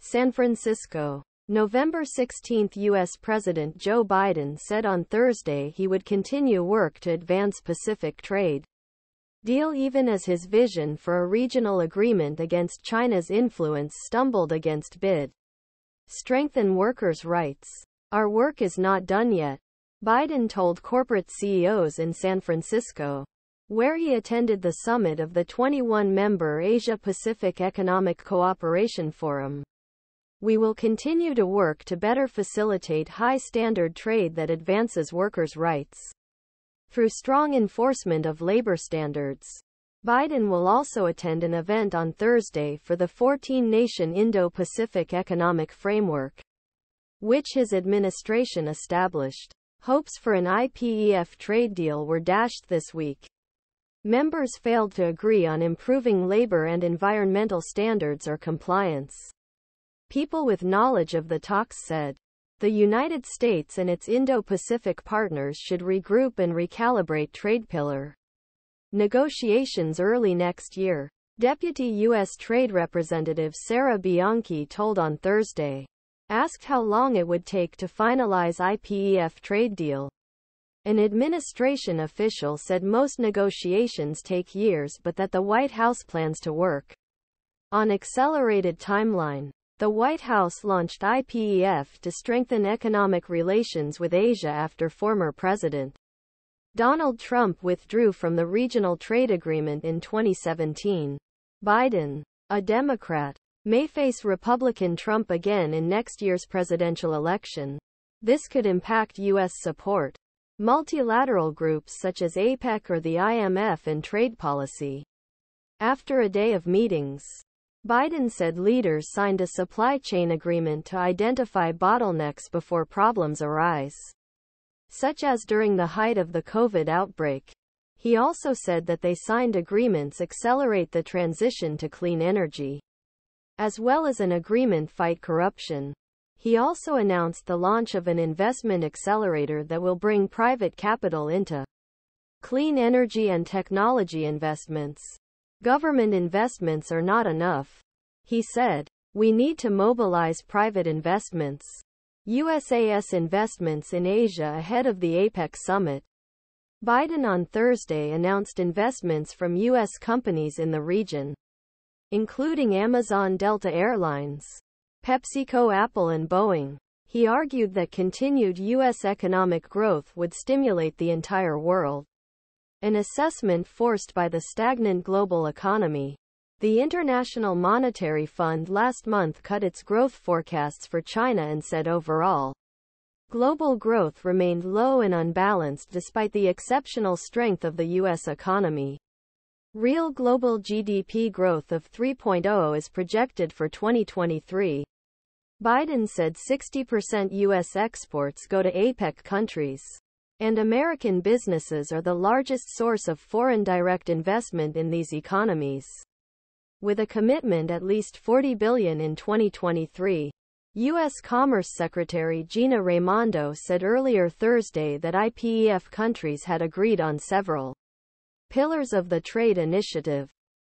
San Francisco. November 16. U.S. President Joe Biden said on Thursday he would continue work to advance Pacific trade deal even as his vision for a regional agreement against China's influence stumbled against bid strengthen workers' rights. Our work is not done yet, Biden told corporate CEOs in San Francisco, where he attended the summit of the 21-member Asia-Pacific Economic Cooperation Forum. We will continue to work to better facilitate high-standard trade that advances workers' rights through strong enforcement of labor standards. Biden will also attend an event on Thursday for the 14-nation Indo-Pacific Economic Framework, which his administration established. Hopes for an IPEF trade deal were dashed this week. Members failed to agree on improving labor and environmental standards or compliance. People with knowledge of the talks said, the United States and its Indo-Pacific partners should regroup and recalibrate trade pillar negotiations early next year. Deputy U.S. Trade Representative Sarah Bianchi told on Thursday, asked how long it would take to finalize IPEF trade deal. An administration official said most negotiations take years but that the White House plans to work on accelerated timeline. The White House launched IPEF to strengthen economic relations with Asia after former President Donald Trump withdrew from the regional trade agreement in 2017. Biden, a Democrat, may face Republican Trump again in next year's presidential election. This could impact U.S. support, multilateral groups such as APEC or the IMF, and trade policy. After a day of meetings, Biden said leaders signed a supply chain agreement to identify bottlenecks before problems arise, such as during the height of the COVID outbreak. He also said that they signed agreements accelerate the transition to clean energy, as well as an agreement fight corruption. He also announced the launch of an investment accelerator that will bring private capital into clean energy and technology investments. Government investments are not enough, he said. We need to mobilize private investments. USAS investments in Asia ahead of the APEC summit. Biden on Thursday announced investments from U.S. companies in the region, including Amazon, Delta Airlines, PepsiCo, Apple, and Boeing. He argued that continued U.S. economic growth would stimulate the entire world, an assessment forced by the stagnant global economy. The International Monetary Fund last month cut its growth forecasts for China and said overall, global growth remained low and unbalanced despite the exceptional strength of the U.S. economy. Real global GDP growth of 3.0 is projected for 2023. Biden said 60% U.S. exports go to APEC countries, and American businesses are the largest source of foreign direct investment in these economies, with a commitment at least $40 billion in 2023. U.S. Commerce Secretary Gina Raimondo said earlier Thursday that IPEF countries had agreed on several pillars of the trade initiative.